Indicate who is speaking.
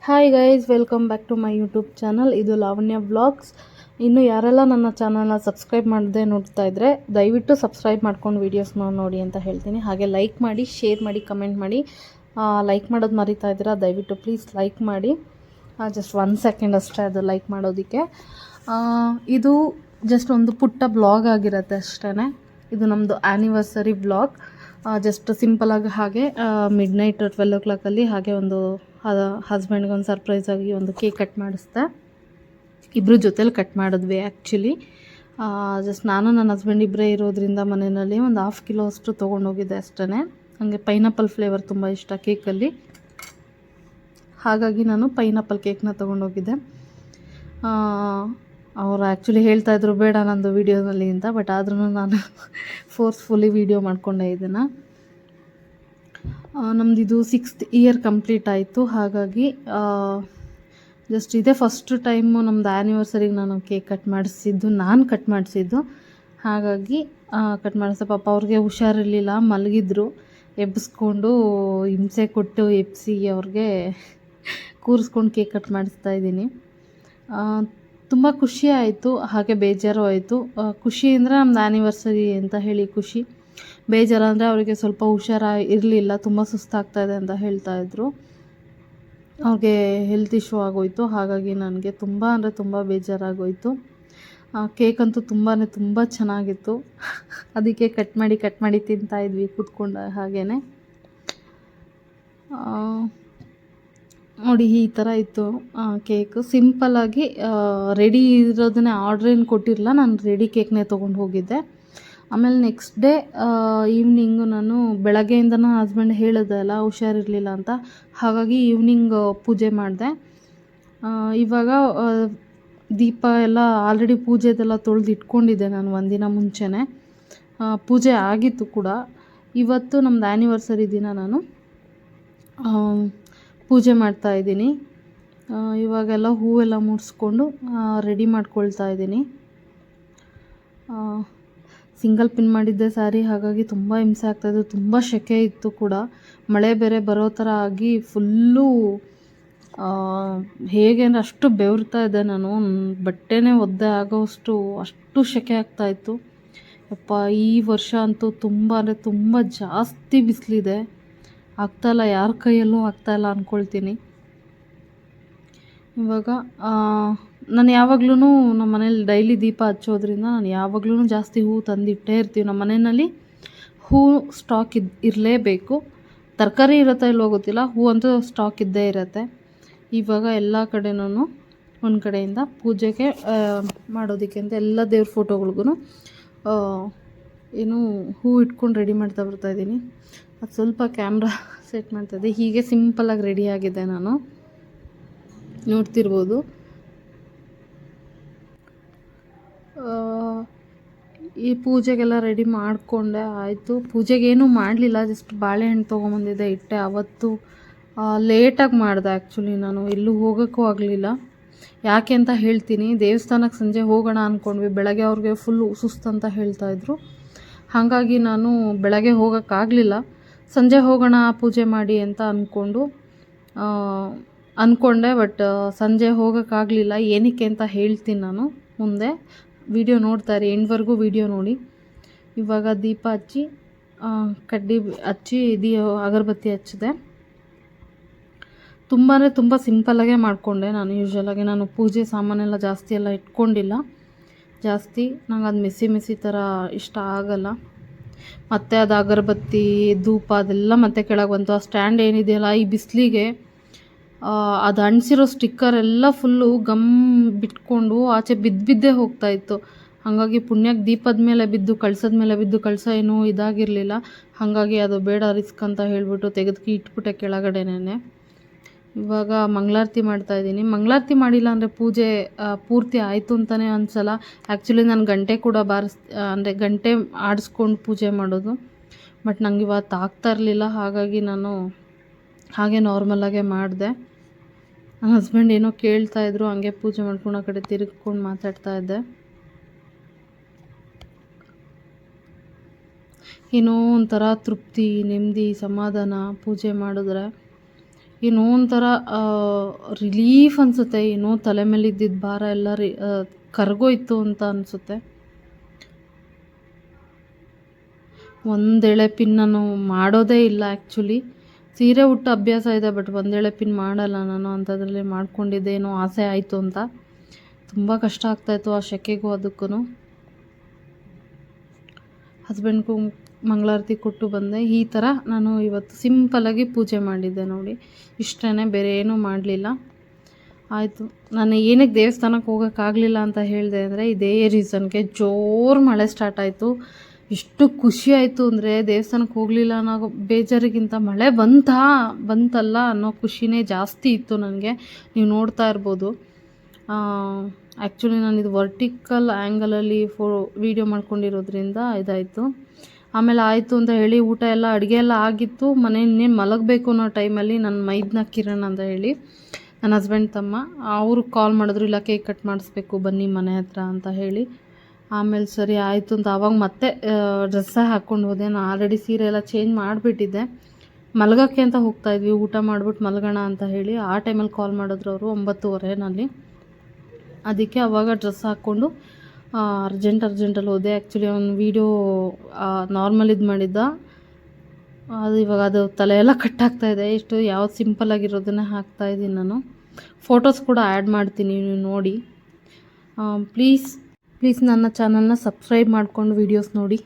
Speaker 1: Hi guys, welcome back to my YouTube channel. ಇದು Lavanya vlogs. ಇನ್ನು ಯಾರೆಲ್ಲ ನನ್ನ ಚಾನಲ್ನ ಸಬ್ಸ್ಕ್ರೈಬ್ ಮಾಡದೆ ನೋಡ್ತಾ ಇದ್ದರೆ ದಯವಿಟ್ಟು ಸಬ್ಸ್ಕ್ರೈಬ್ ಮಾಡ್ಕೊಂಡು ವೀಡಿಯೋಸ್ನ ನೋಡಿ ಅಂತ ಹೇಳ್ತೀನಿ. ಹಾಗೆ ಲೈಕ್ ಮಾಡಿ, ಶೇರ್ ಮಾಡಿ, ಕಮೆಂಟ್ ಮಾಡಿ. ಲೈಕ್ ಮಾಡೋದು ಮರಿತಾ ಇದ್ದೀರಾ, ದಯವಿಟ್ಟು ಪ್ಲೀಸ್ ಲೈಕ್ ಮಾಡಿ. ಜಸ್ಟ್ 1 ಸೆಕೆಂಡ್ ಅಷ್ಟೇ ಅದು ಲೈಕ್ ಮಾಡೋದಕ್ಕೆ. ಇದು ಜಸ್ಟ್ ಒಂದು ಪುಟ್ಟ ಬ್ಲಾಗ್ ಆಗಿರುತ್ತೆ ಅಷ್ಟೇ. ಇದು ನಮ್ಮದು ಆ್ಯನಿವರ್ಸರಿ ಬ್ಲಾಗ್. ಜಸ್ಟ್ ಸಿಂಪಲಾಗಿ ಹಾಗೆ ಮಿಡ್ನೈಟ್ 12 o'clock ಹಾಗೆ ಒಂದು ಹಸ್ಬೆಂಡ್ಗೆ ಒಂದು ಸರ್ಪ್ರೈಸಾಗಿ ಒಂದು ಕೇಕ್ ಕಟ್ ಮಾಡಿಸ್ದೆ. ಇಬ್ಬರು ಜೊತೇಲಿ ಕಟ್ ಮಾಡಿದ್ವಿ ಆ್ಯಕ್ಚುಲಿ. ಜಸ್ಟ್ ನಾನು ನನ್ನ ಹಸ್ಬೆಂಡ್ ಇಬ್ಬರೇ ಇರೋದ್ರಿಂದ ಮನೆಯಲ್ಲಿ ಒಂದು 1/2 kg ಅಷ್ಟು ತೊಗೊಂಡೋಗಿದ್ದೆ ಅಷ್ಟೇ. ನನಗೆ ಪೈನಾಪಲ್ ಫ್ಲೇವರ್ ತುಂಬ ಇಷ್ಟ ಕೇಕಲ್ಲಿ, ಹಾಗಾಗಿ ನಾನು ಪೈನಾಪಲ್ ಕೇಕ್ನ ತೊಗೊಂಡೋಗಿದ್ದೆ. ಅವರು ಆ್ಯಕ್ಚುಲಿ ಹೇಳ್ತಾಯಿದ್ರು ಬೇಡ ನಂದು ವೀಡಿಯೋನಲ್ಲಿ ಅಂತ, ಬಟ್ ಆದ್ರೂ ನಾನು ಫೋರ್ಸ್ಫುಲಿ ವೀಡಿಯೋ ಮಾಡಿಕೊಂಡೆ ಇದನ್ನು. ನಮ್ಮದಿದು 6th year ಕಂಪ್ಲೀಟ್ ಆಯಿತು. ಹಾಗಾಗಿ ಜಸ್ಟ್ ಇದೇ ಫಸ್ಟ್ ಟೈಮು ನಮ್ಮದು ಆ್ಯನಿವರ್ಸರಿಗೆ ನಾನು ಕೇಕ್ ಕಟ್ ಮಾಡಿಸಿದ್ದು. ಹಾಗಾಗಿ ಕಟ್ ಮಾಡಿಸ್ದೆ. ಪಾಪ ಅವ್ರಿಗೆ ಹುಷಾರಿರಲಿಲ್ಲ, ಮಲಗಿದ್ರು. ಎಬ್ಬಿಸ್ಕೊಂಡು ಹಿಂಸೆ ಕೊಟ್ಟು ಎಬ್ಬಿಸಿ ಅವ್ರಿಗೆ ಕೂರಿಸ್ಕೊಂಡು ಕೇಕ್ ಕಟ್ ಮಾಡಿಸ್ತಾಯಿದ್ದೀನಿ. ತುಂಬ ಖುಷಿ ಆಯಿತು, ಹಾಗೆ ಬೇಜಾರು ಆಯಿತು. ಖುಷಿ ಅಂದರೆ ನಮ್ಮದು ಆ್ಯನಿವರ್ಸರಿ ಅಂತ ಹೇಳಿ ಖುಷಿ. ಬೇಜಾರು ಅಂದರೆ ಅವರಿಗೆ ಸ್ವಲ್ಪ ಇರಲಿಲ್ಲ, ತುಂಬ ಸುಸ್ತಾಗ್ತಾಯಿದೆ ಅಂತ ಹೇಳ್ತಾಯಿದ್ರು. ಅವ್ರಿಗೆ ಹೆಲ್ತ್ ಇಶ್ಯೂ ಆಗೋಯಿತು. ಹಾಗಾಗಿ ನನಗೆ ತುಂಬ ಅಂದರೆ ತುಂಬ ಬೇಜಾರಾಗೋಯಿತು. ಕೇಕ್ ಅಂತೂ ತುಂಬ ಚೆನ್ನಾಗಿತ್ತು. ಅದಕ್ಕೆ ಕಟ್ ಮಾಡಿ ತಿಂತಾಯಿದ್ವಿ ಕೂತ್ಕೊಂಡು. ಹಾಗೇ ನೋಡಿ ಈ ಥರ ಇತ್ತು ಕೇಕು. ಸಿಂಪಲ್ಲಾಗಿ ರೆಡಿ ಇರೋದನ್ನೇ ಆರ್ಡ್ರೇನು ಕೊಟ್ಟಿರಲಿಲ್ಲ, ನಾನು ರೆಡಿ ಕೇಕ್ನೇ ತೊಗೊಂಡು ಹೋಗಿದ್ದೆ. ಆಮೇಲೆ ನೆಕ್ಸ್ಟ್ ಡೇ ಈವ್ನಿಂಗು ನಾನು ಬೆಳಗ್ಗೆಯಿಂದ ನನ್ನ ಹಸ್ಬೆಂಡ್ ಹೇಳಿದೆ ಅಲ್ಲ ಹುಷಾರಿರಲಿಲ್ಲ ಅಂತ, ಹಾಗಾಗಿ ಈವ್ನಿಂಗ್ ಪೂಜೆ ಮಾಡಿದೆ. ಇವಾಗ ದೀಪ ಎಲ್ಲ ಆಲ್ರೆಡಿ ಪೂಜೆದೆಲ್ಲ ತೊಳೆದು ಇಟ್ಕೊಂಡಿದ್ದೆ ನಾನು ಒಂದಿನ ಮುಂಚೆನೇ. ಪೂಜೆ ಆಗಿತ್ತು ಕೂಡ. ಇವತ್ತು ನಮ್ಮದು ಆ್ಯನಿವರ್ಸರಿ ದಿನ ನಾನು ಪೂಜೆ ಮಾಡ್ತಾಯಿದ್ದೀನಿ. ಇವಾಗೆಲ್ಲ ಹೂವೆಲ್ಲ ಮುಡಿಸ್ಕೊಂಡು ರೆಡಿ ಮಾಡ್ಕೊಳ್ತಾ ಇದ್ದೀನಿ. ಸಿಂಗಲ್ ಪಿನ್ ಮಾಡಿದ್ದೆ ಸ್ಯಾರಿ, ಹಾಗಾಗಿ ತುಂಬ ಹಿಂಸೆ ಆಗ್ತಾಯಿದ್ದು. ತುಂಬ ಸೆಕೆ ಇತ್ತು ಕೂಡ, ಮಳೆ ಬೇರೆ ಬರೋ ಥರ ಆಗಿ ಫುಲ್ಲು ಹೇಗೆ ಅಂದರೆ ಅಷ್ಟು ಬೆವರ್ತಾ ಇದ್ದೆ ನಾನು. ಬಟ್ಟೆನೇ ಒದ್ದೆ ಅಷ್ಟು ಸೆಕೆ ಆಗ್ತಾಯಿತ್ತು. ಯಪ್ಪ, ಈ ವರ್ಷ ಅಂತೂ ತುಂಬ ಅಂದರೆ ತುಂಬ ಜಾಸ್ತಿ ಬಿಸಿಲಿದೆ. ಆಗ್ತಾಯಿಲ್ಲ, ಯಾರ ಕೈಯಲ್ಲೂ ಆಗ್ತಾಯಿಲ್ಲ ಅಂದ್ಕೊಳ್ತೀನಿ. ಇವಾಗ ನಾನು ಯಾವಾಗ್ಲೂ ನಮ್ಮ ಮನೇಲಿ ಡೈಲಿ ದೀಪ ಹಚ್ಚೋದ್ರಿಂದ ನಾನು ಯಾವಾಗ್ಲೂ ಜಾಸ್ತಿ ಹೂವು ತಂದಿಟ್ಟೇ ಇರ್ತೀವಿ. ನಮ್ಮ ಮನೆಯಲ್ಲಿ ಹೂವು ಸ್ಟಾಕ್ ಇರಲೇಬೇಕು. ತರಕಾರಿ ಇರುತ್ತೋ ಇಲ್ವೋ ಗೊತ್ತಿಲ್ಲ, ಹೂವು ಅಂತೂ ಸ್ಟಾಕ್ ಇದ್ದೇ ಇರುತ್ತೆ. ಇವಾಗ ಎಲ್ಲ ಕಡೆನೂ ಒಂದು ಕಡೆಯಿಂದ ಪೂಜೆಗೆ ಮಾಡೋದಕ್ಕೆ ಅಂತ ಎಲ್ಲ ದೇವ್ರ ಫೋಟೋಗಳಿಗೂ ಹೂವು ಇಟ್ಕೊಂಡು ರೆಡಿ ಮಾಡ್ತಾ ಬರ್ತಾಯಿದ್ದೀನಿ. ಅದು ಸ್ವಲ್ಪ ಕ್ಯಾಮ್ರಾ ಸೆಟ್ ಮಾಡ್ತಾಯಿದ್ದೆ. ಹೀಗೆ ಸಿಂಪಲಾಗಿ ರೆಡಿಯಾಗಿದ್ದೆ ನಾನು, ನೋಡ್ತಿರ್ಬೋದು. ಈ ಪೂಜೆಗೆಲ್ಲ ರೆಡಿ ಮಾಡಿಕೊಂಡೆ ಆಯಿತು. ಪೂಜೆಗೇನೂ ಮಾಡಲಿಲ್ಲ, ಜಸ್ಟ್ ಬಾಳೆಹಣ್ಣು ತೊಗೊಂಬಂದಿದ್ದೆ, ಇಟ್ಟೆ. ಅವತ್ತು ಲೇಟಾಗಿ ಮಾಡಿದೆ ಆ್ಯಕ್ಚುಲಿ. ನಾನು ಎಲ್ಲೂ ಹೋಗೋಕ್ಕೂ ಆಗಲಿಲ್ಲ. ಯಾಕೆ ಅಂತ ಹೇಳ್ತೀನಿ. ದೇವಸ್ಥಾನಕ್ಕೆ ಸಂಜೆ ಹೋಗೋಣ ಅಂದ್ಕೊಂಡ್ವಿ, ಬೆಳಗ್ಗೆ ಅವ್ರಿಗೆ ಫುಲ್ಲು ಸುಸ್ತಂತ ಹೇಳ್ತಾಯಿದ್ರು. ಹಾಗಾಗಿ ನಾನು ಬೆಳಗ್ಗೆ ಹೋಗೋಕ್ಕಾಗಲಿಲ್ಲ. ಸಂಜೆ ಹೋಗೋಣ ಪೂಜೆ ಮಾಡಿ ಅಂತ ಅಂದ್ಕೊಂಡೆ, ಬಟ್ ಸಂಜೆ ಹೋಗೋಕ್ಕಾಗಲಿಲ್ಲ. ಏನಕ್ಕೆ ಅಂತ ಹೇಳ್ತೀನಿ ನಾನು ಮುಂದೆ. ವಿಡಿಯೋ ನೋಡ್ತಾರೆ, ಎಂಡ್ವರೆಗೂ ವಿಡಿಯೋ ನೋಡಿ. ಇವಾಗ ದೀಪ ಹಚ್ಚಿ ಕಡ್ಡಿ ಹಚ್ಚಿ ಅಗರಬತ್ತಿ ಹಚ್ಚಿದೆ. ತುಂಬ ಸಿಂಪಲ್ಲಾಗೆ ಮಾಡಿಕೊಂಡೆ. ನಾನು ಯೂಶ್ವಲಾಗಿ ನಾನು ಪೂಜೆ ಸಾಮಾನೆಲ್ಲ ಜಾಸ್ತಿ ಎಲ್ಲ ಇಟ್ಕೊಂಡಿಲ್ಲ. ನಂಗೆ ಅದು ಮೆಸ್ಸಿ ಥರ ಇಷ್ಟ ಆಗಲ್ಲ. ಮತ್ತು ಅದು ಅಗರಬತ್ತಿ ಧೂಪ ಅದೆಲ್ಲ ಮತ್ತೆ ಕೆಳಗೆ ಬಂತು. ಆ ಸ್ಟ್ಯಾಂಡ್ ಏನಿದೆಯಲ್ಲ, ಈ ಬಿಸಿಲಿಗೆ ಅದು ಅಂಟಿಸಿರೋ ಸ್ಟಿಕ್ಕರ್ ಎಲ್ಲ ಫುಲ್ಲು ಗಮ್ ಬಿಟ್ಕೊಂಡು ಆಚೆ ಬಿದ್ದೇ ಹೋಗ್ತಾಯಿತ್ತು. ಹಾಗಾಗಿ ಪುಣ್ಯಕ್ಕೆ ದೀಪದ ಮೇಲೆ ಬಿದ್ದು ಕಳಸ ಏನೂ ಇದಾಗಿರಲಿಲ್ಲ. ಹಾಗಾಗಿ ಅದು ಬೇಡ ರಿಸ್ಕ್ ಅಂತ ಹೇಳಿಬಿಟ್ಟು ಇಟ್ಬಿಟ್ಟೆ ಕೆಳಗಡೆನೇ. ಇವಾಗ ಮಂಗಳಾರತಿ ಮಾಡ್ತಾಯಿದ್ದೀನಿ. ಮಂಗಳಾರತಿ ಮಾಡಿಲ್ಲ ಅಂದರೆ ಪೂಜೆ ಪೂರ್ತಿ ಆಯಿತು ಅಂತಲೇ ಅನಿಸಲ್ಲ. ಆ್ಯಕ್ಚುಲಿ ನಾನು ಗಂಟೆ ಕೂಡ ಗಂಟೆ ಆಡಿಸ್ಕೊಂಡು ಪೂಜೆ ಮಾಡೋದು, ಬಟ್ ನಂಗೆ ಇವತ್ತು ಆಗ್ತಾ ಇರಲಿಲ್ಲ. ಹಾಗಾಗಿ ನಾನು ಹಾಗೆ ನಾರ್ಮಲಾಗೆ ಮಾಡಿದೆ. ನನ್ನ ಹಸ್ಬೆಂಡ್ ಏನೋ ಕೇಳ್ತಾಯಿದ್ರು, ಹಂಗೆ ಪೂಜೆ ಮಾಡ್ಕೊಂಡು ಆ ಕಡೆ ತಿರುಗ್ಕೊಂಡು ಮಾತಾಡ್ತಾಯಿದ್ದೆ. ಏನೋ ಒಂಥರ ತೃಪ್ತಿ, ನೆಮ್ಮದಿ, ಸಮಾಧಾನ ಪೂಜೆ ಮಾಡಿದ್ರೆ. ಏನೋ ಒಂಥರ ರಿಲೀಫ್ ಅನಿಸುತ್ತೆ. ಏನೋ ತಲೆ ಮೇಲೆ ಇದ್ದಿದ್ದ ಭಾರ ಎಲ್ಲ ಕರಗೋಯ್ತು ಅಂತ ಅನಿಸುತ್ತೆ. ಒಂದೆಳೆ ಪಿನ್ ನಾನು ಮಾಡೋದೇ ಇಲ್ಲ ಆ್ಯಕ್ಚುಲಿ. ಸೀರೆ ಉಟ್ಟು ಅಭ್ಯಾಸ ಇದೆ, ಬಟ್ ಒಂದೆಳೆ ಪಿನ್ ಮಾಡಲ್ಲ ನಾನು. ಅಂಥದ್ರಲ್ಲಿ ಮಾಡ್ಕೊಂಡಿದ್ದೆ, ಏನೋ ಆಸೆ ಆಯಿತು ಅಂತ. ತುಂಬ ಕಷ್ಟ ಆಗ್ತಾಯಿತ್ತು ಆ ಸೆಕೆಗೂ ಅದಕ್ಕೂ. ಹಸ್ಬೆಂಡ್ಗೂ ಮಂಗಳಾರತಿ ಕೊಟ್ಟು ಬಂದೆ. ಈ ಥರ ನಾನು ಇವತ್ತು ಸಿಂಪಲಾಗಿ ಪೂಜೆ ಮಾಡಿದ್ದೆ ನೋಡಿ, ಇಷ್ಟೇ, ಬೇರೆ ಏನೂ ಮಾಡಲಿಲ್ಲ. ಆಯಿತು, ನಾನು ಏನಕ್ಕೆ ದೇವಸ್ಥಾನಕ್ಕೆ ಹೋಗೋಕ್ಕಾಗಲಿಲ್ಲ ಅಂತ ಹೇಳಿದೆ ಅಂದರೆ ಇದೇ ರೀಸನ್ಗೆ. ಜೋರು ಮಳೆ ಸ್ಟಾರ್ಟ್ ಆಯಿತು. ಎಷ್ಟು ಖುಷಿ ಆಯಿತು ಅಂದರೆ ದೇವಸ್ಥಾನಕ್ಕೆ ಹೋಗಲಿಲ್ಲ ಅನ್ನೋ ಬೇಜಾರಿಗಿಂತ ಮಳೆ ಬಂತಲ್ಲ ಅನ್ನೋ ಖುಷಿನೇ ಜಾಸ್ತಿ ಇತ್ತು ನನಗೆ. ನೀವು ನೋಡ್ತಾ ಇರ್ಬೋದು. ಆ್ಯಕ್ಚುಲಿ ನಾನು ಇದು ವರ್ಟಿಕಲ್ ಆ್ಯಂಗಲಲ್ಲಿ ವೀಡಿಯೋ ಮಾಡ್ಕೊಂಡಿರೋದ್ರಿಂದ ಇದಾಯಿತು. ಆಮೇಲೆ ಆಯಿತು ಅಂತ ಹೇಳಿ ಊಟ ಎಲ್ಲ, ಅಡುಗೆ ಎಲ್ಲ ಆಗಿತ್ತು. ಇನ್ನೇನು ಮಲಗಬೇಕು ಅನ್ನೋ ಟೈಮಲ್ಲಿ ನನ್ನ ಮೈದ್ನ ಕಿರಣ್ ಅಂತ ಹೇಳಿ ನನ್ನ ಹಸ್ಬೆಂಡ್ ತಮ್ಮ, ಅವರು ಕಾಲ್ ಮಾಡಿದ್ರು, ಇಲ್ಲ ಕೇಕ್ ಕಟ್ ಮಾಡಿಸ್ಬೇಕು ಬನ್ನಿ ಮನೆ ಹತ್ರ ಅಂತ ಹೇಳಿ. ಆಮೇಲೆ ಸರಿ ಆಯಿತು ಅಂತ ಆವಾಗ ಮತ್ತೆ ಡ್ರೆಸ್ಸೇ ಹಾಕ್ಕೊಂಡು ಹೋದೆ. ನಾನು ಆಲ್ರೆಡಿ ಸೀರೆ ಎಲ್ಲ ಚೇಂಜ್ ಮಾಡಿಬಿಟ್ಟಿದ್ದೆ. ಮಲಗೋಕ್ಕೆ ಅಂತ ಹೋಗ್ತಾಯಿದ್ವಿ, ಊಟ ಮಾಡಿಬಿಟ್ಟು ಮಲಗೋಣ ಅಂತ ಹೇಳಿ. ಆ ಟೈಮಲ್ಲಿ ಕಾಲ್ ಮಾಡಿದ್ರು ಅವರು 9:30ನಲ್ಲಿ. ಅದಕ್ಕೆ ಆವಾಗ ಡ್ರೆಸ್ ಹಾಕ್ಕೊಂಡು ಅರ್ಜೆಂಟಲ್ಲಿ ಹೋದೆ. ಆ್ಯಕ್ಚುಲಿ ಅವ್ನು ವೀಡಿಯೋ ನಾರ್ಮಲ್ ಇದು ಮಾಡಿದ್ದ, ಅದು ಇವಾಗ ಅದು ತಲೆ ಎಲ್ಲ ಕಟ್ಟಾಗ್ತಾಯಿದೆ. ಇಷ್ಟು ಯಾವ್ದು ಸಿಂಪಲ್ಲಾಗಿರೋದನ್ನೇ ಹಾಕ್ತಾಯಿದ್ದೀನಿ ನಾನು. ಫೋಟೋಸ್ ಕೂಡ ಆ್ಯಡ್ ಮಾಡ್ತೀನಿ, ನೀವು ನೋಡಿ. ಪ್ಲೀಸ್ ನನ್ನ ಚಾನಲ್ನ ಸಬ್ಸ್ಕ್ರೈಬ್ ಮಾಡ್ಕೊಂಡು ವೀಡಿಯೋಸ್ ನೋಡಿ.